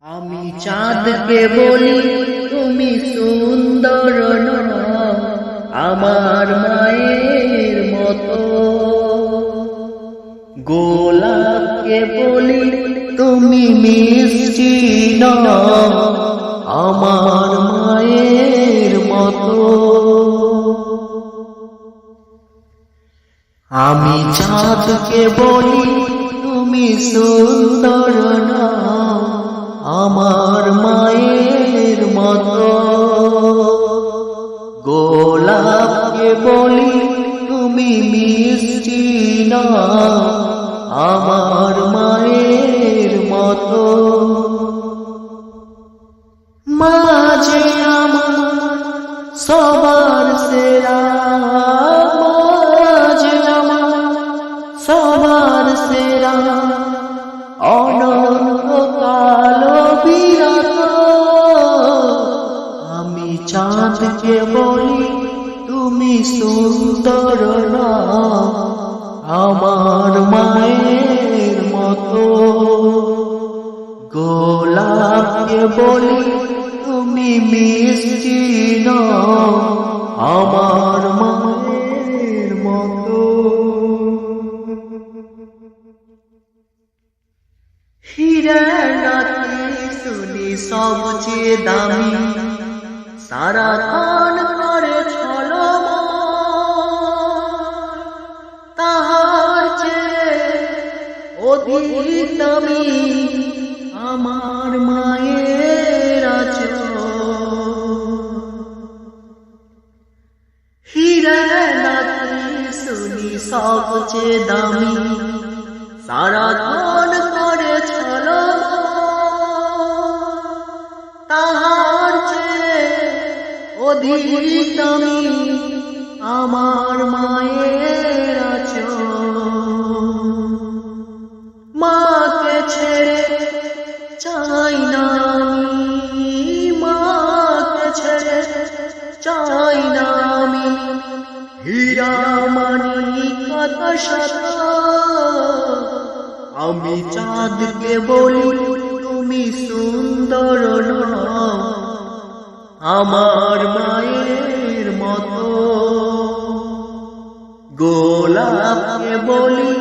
আমি চাঁদকে বলি তুমি সুন্দর নও, আমার মায়ের মতো। গোলাপকে বলি তুমি মিষ্টি নও, আমার মায়ের মতো। আমি চাঁদকে বলি তুমি সুন্দর নও, আমার মায়ের মতো। গোলাপকে বলি তুমি মিষ্টি নও, আমার মায়ের মতো। মা যে আমার সবার সেরা, মা যে আমার সবার সেরা, অনন্ত কালো বিরত। আমি চাঁদকে বলি তুমি সুন্দর নও, আমার মায়ের মতো। গোলাপকে বলি তুমি মিষ্টি নও, আমার মায়ের মতো। হীরার নাতি শুনি সবচেয়ে দামি, সারাক্ষণ করে ছলমল, তাহার চেয়ে অধিক দামি আমার মায়ের আঁচল। হীরার নাতি শুনি সবচেয়ে দামি, সারাক্ষণ করে ছলমল, তাহার চেয়ে অধিক দামি আমার মায়ের আঁচল। মাকে ছেড়ে চাই না আমি, মাকে ছেড়ে চাই না আমি, হীরা মানিক কত শত। আমি চাঁদকে বলি তুমি সুন্দর নও, আমার মায়ের মতো। গোলাপকে বলি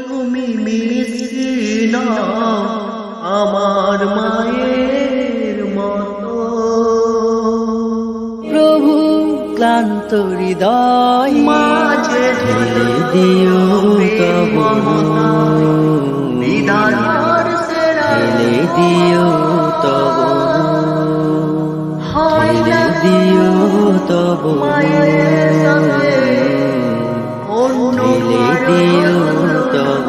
তুমি মিষ্টি নও, আমার মায়ের মতো। প্রভু ক্লান্ত হৃদয় মাঝে ঢেলে দিও তব বিধাতার সেরা, ঢেলে দিও তব, ঢেলে দিও তব মায়ের সঙ্গে, ঢেলে দিও তব।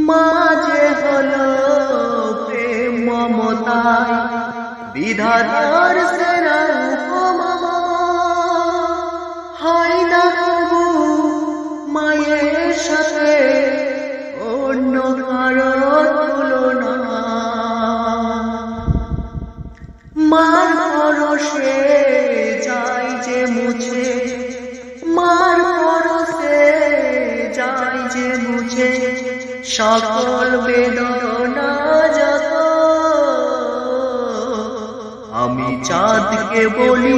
মাঝে হলো প্রেম মমতায় বিধাতার সেরা উপমা, হয় না তবু মায়ের সাথে অন্য কারো তুলনা। মার পরশে যায় যে মুছে, মার পরশে যায় যে মুছে সকল বেদনা যত। আমি চাঁদকে বলি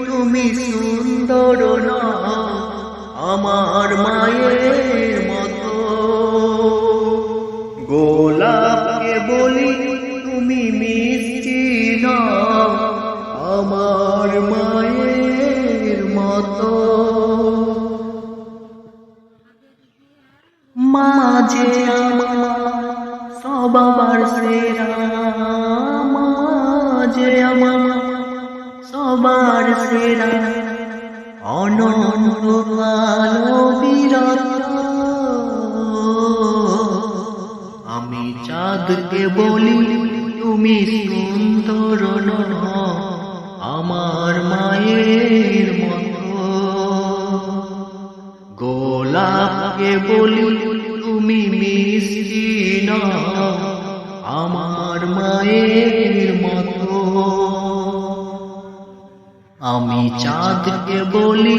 তুমি সুন্দর নও, আমার মায়ের মতো। গোলাপকে বলি তুমি মিষ্টি নও, আমার মায়ের মতো। মা যে আমার সবার সেরা, মা যে আমার সবার সেরা, অনন্ত কালো বিরত। আমি চাঁদকে বলি তুমি সুন্দর নও, আমার মায়ের মতো। গোলাপকে বলি তুমি মিষ্টি নও, আমার মায়ের মতো। আমি চাঁদকে বলি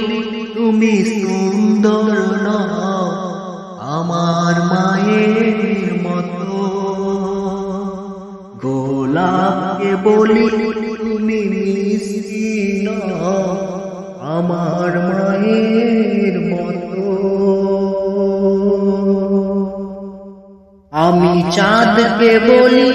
তুমি সুন্দর নও, আমার মায়ের মতো। গোলাপকে বলি তুমি মিষ্টি নও আমার মায়ের মতো। আমি চাঁদকে বলি